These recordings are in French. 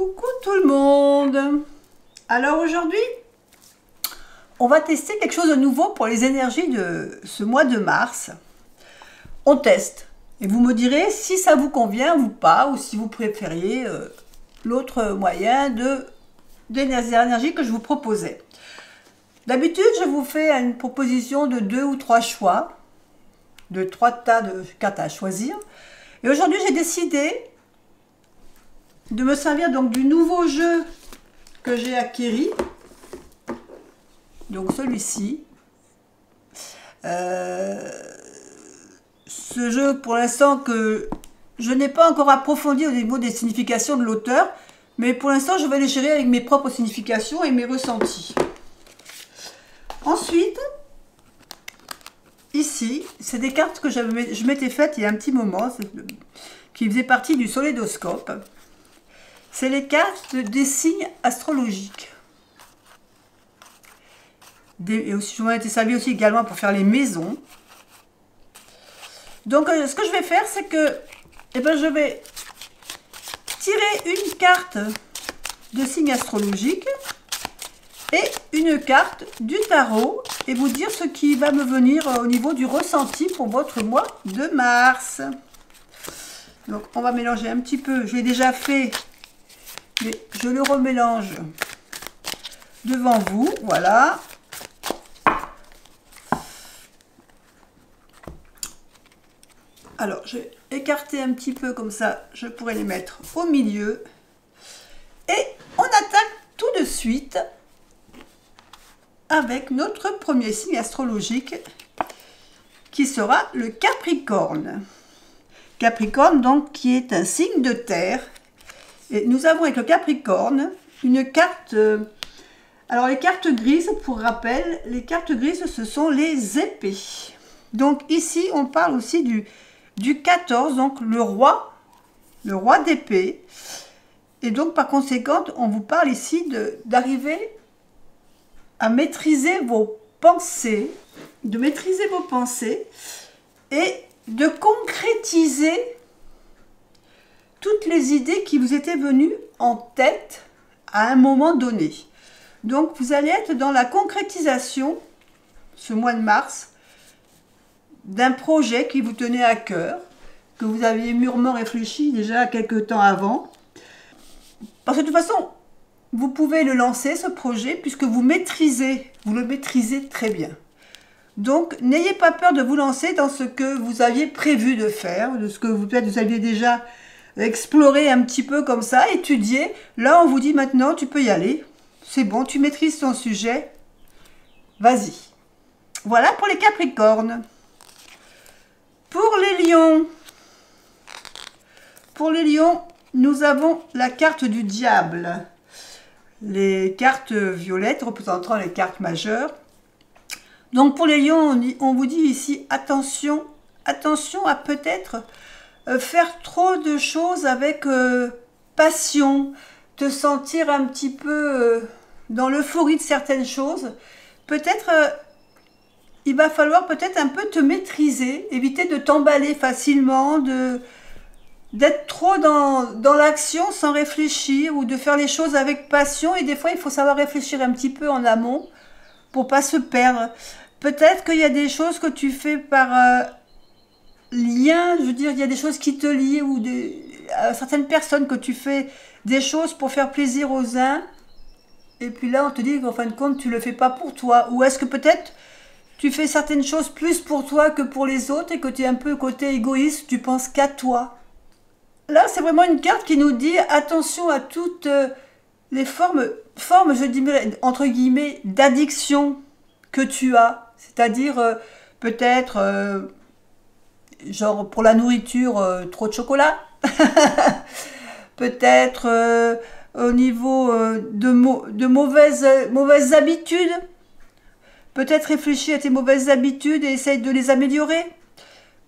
Coucou tout le monde. Alors aujourd'hui, on va tester quelque chose de nouveau pour les énergies de ce mois de mars. On teste et vous me direz si ça vous convient ou pas, ou si vous préfériez l'autre moyen d'énergie que je vous proposais. D'habitude, je vous fais une proposition de 2 ou 3 choix, de 3 tas de cartes à choisir. Et aujourd'hui, j'ai décidé de me servir donc du nouveau jeu que j'ai acquis, donc celui-ci. Ce jeu, pour l'instant, que je n'ai pas encore approfondi au niveau des significations de l'auteur, mais pour l'instant, je vais les gérer avec mes propres significations et mes ressentis. Ensuite, ici, c'est des cartes que je m'étais faites il y a un petit moment, qui faisaient partie du solédoscope. C'est les cartes des signes astrologiques. Et aussi, je m'en étais servi aussi également pour faire les maisons. Donc, ce que je vais faire, c'est que je vais tirer une carte de signes astrologiques et une carte du tarot et vous dire ce qui va me venir au niveau du ressenti pour votre mois de mars. Donc, on va mélanger un petit peu. Je l'ai déjà fait, mais je le remélange devant vous. Voilà. Alors, je vais écarter un petit peu comme ça, je pourrais les mettre au milieu. Et on attaque tout de suite avec notre premier signe astrologique qui sera le Capricorne. Capricorne, donc, qui est un signe de terre. Et nous avons avec le Capricorne une carte... alors, les cartes grises, pour rappel, les cartes grises, ce sont les épées. Donc, ici, on parle aussi du 14, donc le roi d'épée. Et donc, par conséquent, on vous parle ici d'arriver à maîtriser vos pensées, et de concrétiser toutes les idées qui vous étaient venues en tête à un moment donné. Donc, vous allez être dans la concrétisation, ce mois de mars, d'un projet qui vous tenait à cœur, que vous aviez mûrement réfléchi déjà quelques temps avant. Parce que de toute façon, vous pouvez le lancer, ce projet, puisque vous le maîtrisez très bien. Donc, n'ayez pas peur de vous lancer dans ce que vous aviez prévu de faire, de ce que peut-être vous aviez déjà exploré un petit peu comme ça, étudié. Là, on vous dit maintenant, tu peux y aller. C'est bon, tu maîtrises ton sujet. Vas-y. Voilà pour les Capricornes. Pour les lions, nous avons la carte du diable. Les cartes violettes représentant les cartes majeures. Donc pour les lions, on vous dit ici, attention à peut-être faire trop de choses avec passion, te sentir un petit peu dans l'euphorie de certaines choses. Peut-être... il va falloir peut-être un peu te maîtriser, éviter de t'emballer facilement, d'être trop dans l'action sans réfléchir ou de faire les choses avec passion. Et des fois, il faut savoir réfléchir un petit peu en amont pour pas se perdre. Peut-être qu'il y a des choses que tu fais par lien, je veux dire, il y a des choses qui te lient ou à certaines personnes que tu fais des choses pour faire plaisir aux uns. Et puis là, on te dit qu'en fin de compte, tu le fais pas pour toi. Ou est-ce que peut-être... tu fais certaines choses plus pour toi que pour les autres et que tu es un peu côté égoïste, tu penses qu'à toi. Là, c'est vraiment une carte qui nous dit attention à toutes les formes, je dirais, entre guillemets, d'addiction que tu as. C'est-à-dire, peut-être, genre pour la nourriture, trop de chocolat. Peut-être au niveau de mauvaises habitudes. Peut-être réfléchir à tes mauvaises habitudes et essayer de les améliorer.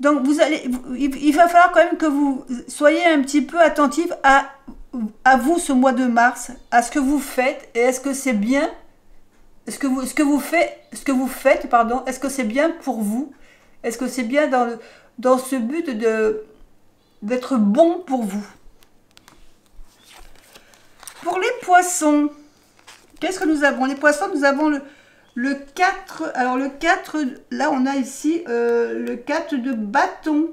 Donc, il va falloir quand même que vous soyez un petit peu attentif à vous ce mois de mars, à ce que vous faites et est-ce que c'est bien, ce que vous faites, pardon, est-ce que c'est bien pour vous? Est-ce que c'est bien dans ce but d'être bon pour vous? poissons, qu'est-ce que nous avons? Les poissons, nous avons le 4. Alors le 4, là on a ici le 4 de bâton.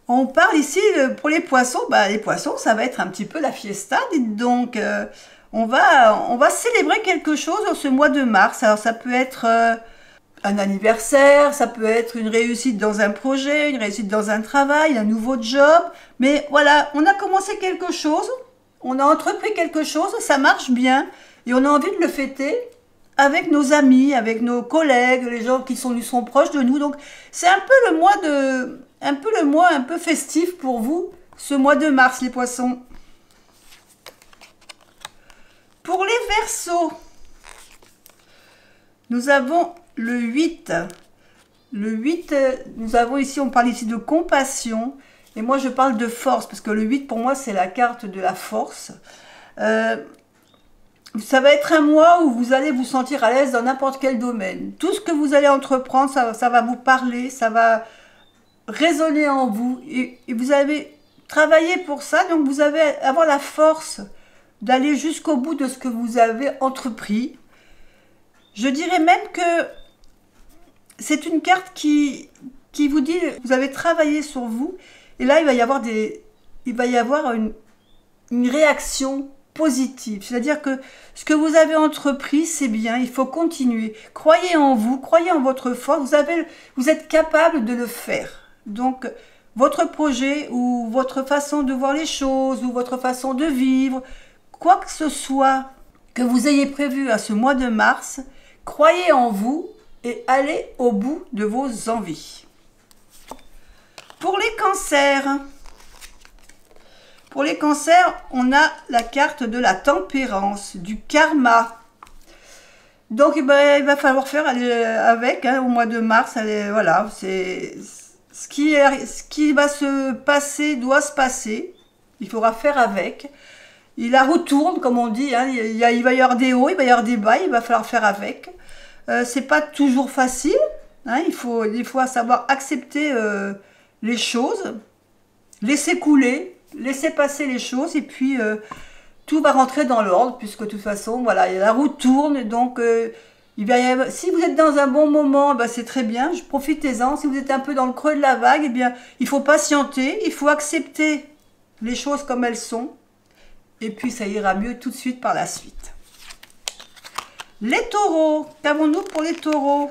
On parle ici pour les poissons, les poissons ça va être un petit peu la fiesta, dites donc. On va célébrer quelque chose en ce mois de mars. Alors ça peut être un anniversaire, ça peut être une réussite dans un projet, une réussite dans un travail, un nouveau job. Mais voilà, on a commencé quelque chose, on a entrepris quelque chose, ça marche bien et on a envie de le fêter avec nos amis, avec nos collègues, les gens qui sont proches de nous. Donc c'est un peu le mois un peu festif pour vous, ce mois de mars, les poissons. Pour les Verseaux, nous avons le 8. Le 8, nous avons ici, on parle ici de compassion. Et moi, je parle de force, parce que le 8, pour moi, c'est la carte de la force. Ça va être un mois où vous allez vous sentir à l'aise dans n'importe quel domaine. Tout ce que vous allez entreprendre, ça va vous parler, ça va résonner en vous. Et vous avez travaillé pour ça, donc vous allez avoir la force d'aller jusqu'au bout de ce que vous avez entrepris. Je dirais même que c'est une carte qui vous dit, vous avez travaillé sur vous, et là il va y avoir une réaction positive. C'est-à-dire que ce que vous avez entrepris, c'est bien, il faut continuer. Croyez en vous, croyez en votre force, vous êtes capable de le faire. Donc, votre projet ou votre façon de voir les choses ou votre façon de vivre, quoi que ce soit que vous ayez prévu à ce mois de mars, croyez en vous et allez au bout de vos envies. Pour les cancers, on a la carte de la tempérance, du karma. Donc il va falloir faire avec au mois de mars. Voilà, c'est ce qui va se passer doit se passer. Il faudra faire avec. La roue tourne, comme on dit. Il va y avoir des hauts, il va y avoir des bas. Il va falloir faire avec. C'est pas toujours facile. Il faut savoir accepter les choses, laisser couler. Laissez passer les choses et puis tout va rentrer dans l'ordre puisque de toute façon, voilà, la roue tourne. Donc, si vous êtes dans un bon moment, c'est très bien, profitez-en. Si vous êtes un peu dans le creux de la vague, il faut patienter, il faut accepter les choses comme elles sont. Et puis, ça ira mieux tout de suite par la suite. Les taureaux, qu'avons-nous pour les taureaux?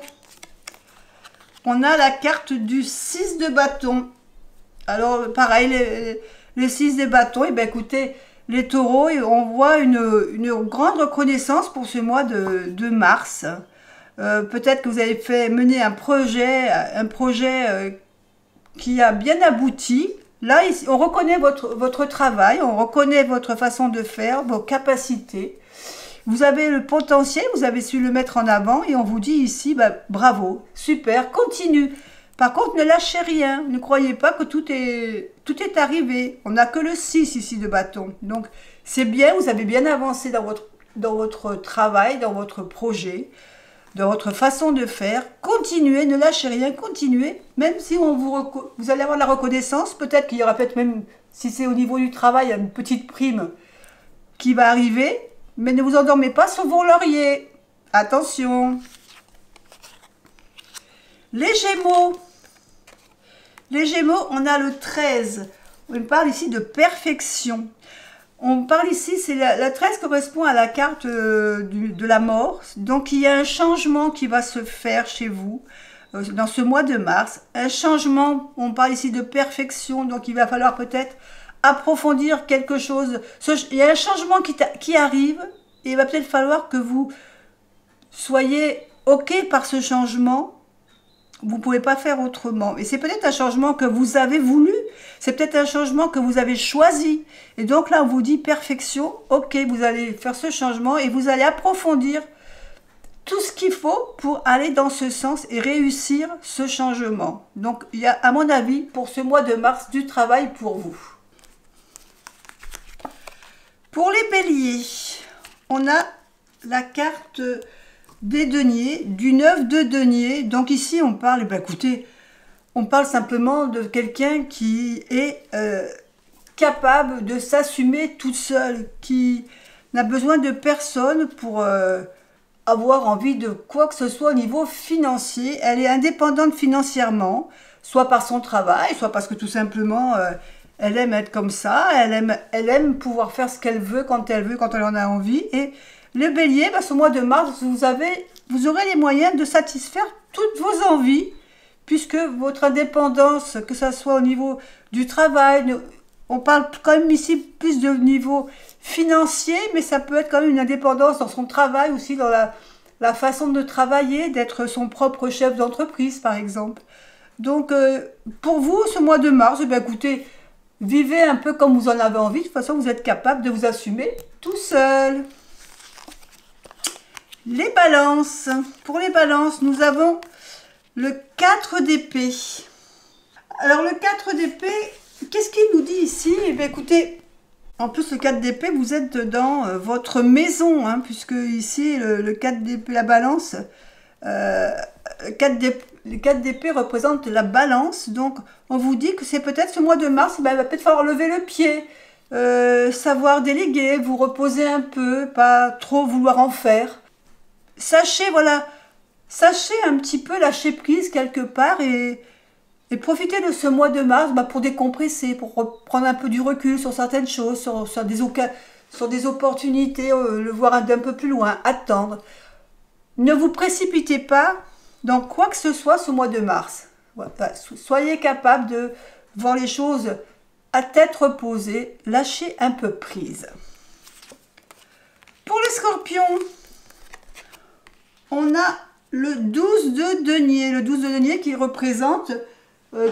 On a la carte du 6 de bâton. Alors, pareil, les 6 des bâtons, écoutez, les taureaux, on voit une grande reconnaissance pour ce mois de mars. Peut-être que vous avez mener un projet qui a bien abouti. Là, ici, on reconnaît votre travail, on reconnaît votre façon de faire, vos capacités. Vous avez le potentiel, vous avez su le mettre en avant et on vous dit ici, bravo, super, continue. Par contre, ne lâchez rien. Ne croyez pas que tout est arrivé. On n'a que le 6 ici de bâton. Donc, c'est bien, vous avez bien avancé dans votre travail, dans votre projet, dans votre façon de faire. Continuez, ne lâchez rien, continuez. Même si vous allez avoir de la reconnaissance, peut-être qu'il y aura même, si c'est au niveau du travail, une petite prime qui va arriver. Mais ne vous endormez pas sur vos lauriers. Attention. Les Gémeaux. Les Gémeaux, on a le 13. On parle ici de perfection. On parle ici, la 13 correspond à la carte de la mort. Donc, il y a un changement qui va se faire chez vous dans ce mois de mars. Un changement, on parle ici de perfection. Donc, il va falloir peut-être approfondir quelque chose. Il y a un changement qui arrive et il va peut-être falloir que vous soyez OK par ce changement. Vous ne pouvez pas faire autrement. Et c'est peut-être un changement que vous avez voulu. C'est peut-être un changement que vous avez choisi. Et donc là, on vous dit perfection. OK, vous allez faire ce changement et vous allez approfondir tout ce qu'il faut pour aller dans ce sens et réussir ce changement. Donc, il y a, à mon avis, pour ce mois de mars, du travail pour vous. Pour les béliers, on a la carte des deniers, du 9 de denier. Donc ici, on parle, écoutez, on parle simplement de quelqu'un qui est capable de s'assumer toute seule, qui n'a besoin de personne pour avoir envie de quoi que ce soit au niveau financier. Elle est indépendante financièrement, soit par son travail, soit parce que tout simplement elle aime être comme ça, elle aime pouvoir faire ce qu'elle veut, quand elle en a envie. Et le bélier, ce mois de mars, vous aurez les moyens de satisfaire toutes vos envies, puisque votre indépendance, que ce soit au niveau du travail, on parle quand même ici plus de niveau financier, mais ça peut être quand même une indépendance dans son travail, aussi dans la façon de travailler, d'être son propre chef d'entreprise, par exemple. Donc, pour vous, ce mois de mars, écoutez, vivez un peu comme vous en avez envie. De toute façon, vous êtes capable de vous assumer tout seul. Les balances. Pour les balances, nous avons le 4 d'épée. Alors, le 4 d'épée, qu'est-ce qu'il nous dit ici? Écoutez, en plus, le 4 d'épée, vous êtes dans votre maison, puisque ici, le 4 d'épée, la balance, le 4 d'épée représente la balance. Donc, on vous dit que c'est peut-être ce mois de mars, il va peut-être falloir lever le pied, savoir déléguer, vous reposer un peu, pas trop vouloir en faire. Sachez un petit peu lâcher prise quelque part et profiter de ce mois de mars pour décompresser, pour prendre un peu du recul sur certaines choses, sur des opportunités, le voir d'un peu plus loin, attendre. Ne vous précipitez pas dans quoi que ce soit ce mois de mars. Soyez capable de voir les choses à tête reposée, lâchez un peu prise. Pour les scorpions, on a le 12 de denier. Le 12 de denier qui représente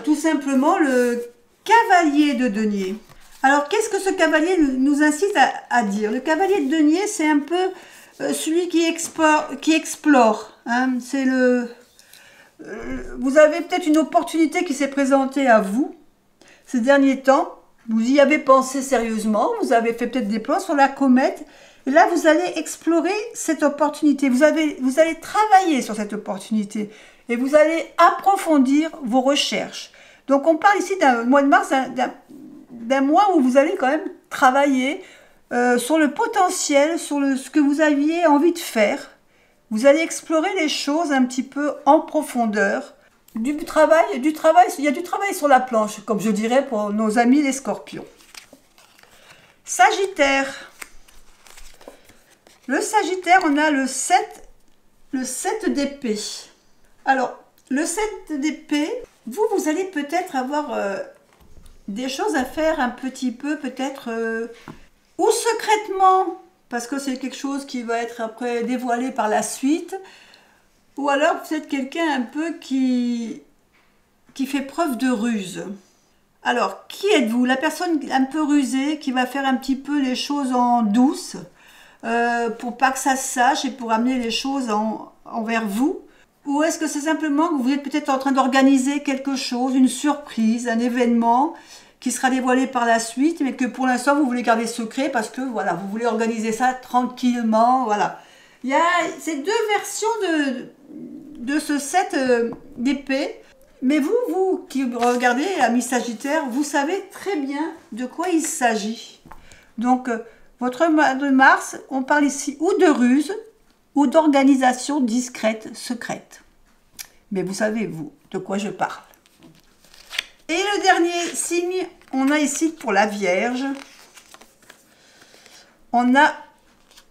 tout simplement le cavalier de denier. Alors, qu'est-ce que ce cavalier nous incite à dire? Le cavalier de denier, c'est un peu celui qui explore. C'est vous avez peut-être une opportunité qui s'est présentée à vous ces derniers temps. Vous y avez pensé sérieusement. Vous avez fait peut-être des plans sur la comète. Et là, vous allez explorer cette opportunité. Vous allez travailler sur cette opportunité. Et vous allez approfondir vos recherches. Donc, on parle ici d'un mois de mars, d'un mois où vous allez quand même travailler sur le potentiel, sur ce que vous aviez envie de faire. Vous allez explorer les choses un petit peu en profondeur. Il y a du travail sur la planche, comme je dirais pour nos amis les scorpions. Sagittaire. Le Sagittaire, on a le 7 d'épée. Alors, le 7 d'épée, vous allez peut-être avoir des choses à faire un petit peu, peut-être, ou secrètement, parce que c'est quelque chose qui va être après dévoilé par la suite, ou alors vous êtes quelqu'un un peu qui fait preuve de ruse. Alors, qui êtes-vous? La personne un peu rusée, qui va faire un petit peu les choses en douce, pour pas que ça se sache et pour amener les choses envers vous? Ou est-ce que c'est simplement que vous êtes peut-être en train d'organiser quelque chose, une surprise, un événement qui sera dévoilé par la suite, mais que pour l'instant vous voulez garder secret parce que voilà, vous voulez organiser ça tranquillement, voilà. Il y a ces deux versions de ce 7 d'épée, mais vous qui regardez, amis Sagittaire, vous savez très bien de quoi il s'agit. Donc, votre mois de mars, on parle ici ou de ruse, ou d'organisation discrète, secrète. Mais vous savez, vous, de quoi je parle. Et le dernier signe, on a ici pour la Vierge, on a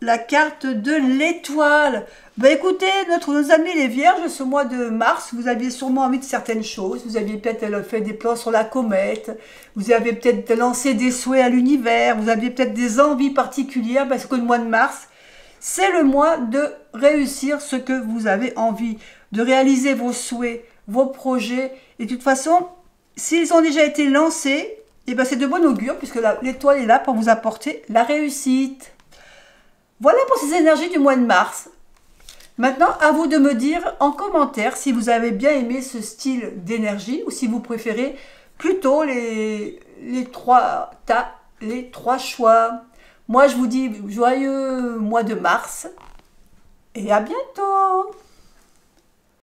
la carte de l'étoile. Écoutez, nos amis les Vierges, ce mois de mars, vous aviez sûrement envie de certaines choses. Vous aviez peut-être fait des plans sur la comète. Vous avez peut-être lancé des souhaits à l'univers. Vous aviez peut-être des envies particulières parce que le mois de mars, c'est le mois de réussir ce que vous avez envie, de réaliser vos souhaits, vos projets. Et de toute façon, s'ils ont déjà été lancés, c'est de bon augure puisque l'étoile est là pour vous apporter la réussite. Voilà pour ces énergies du mois de mars. Maintenant, à vous de me dire en commentaire si vous avez bien aimé ce style d'énergie ou si vous préférez plutôt les trois choix. Moi, je vous dis joyeux mois de mars et à bientôt!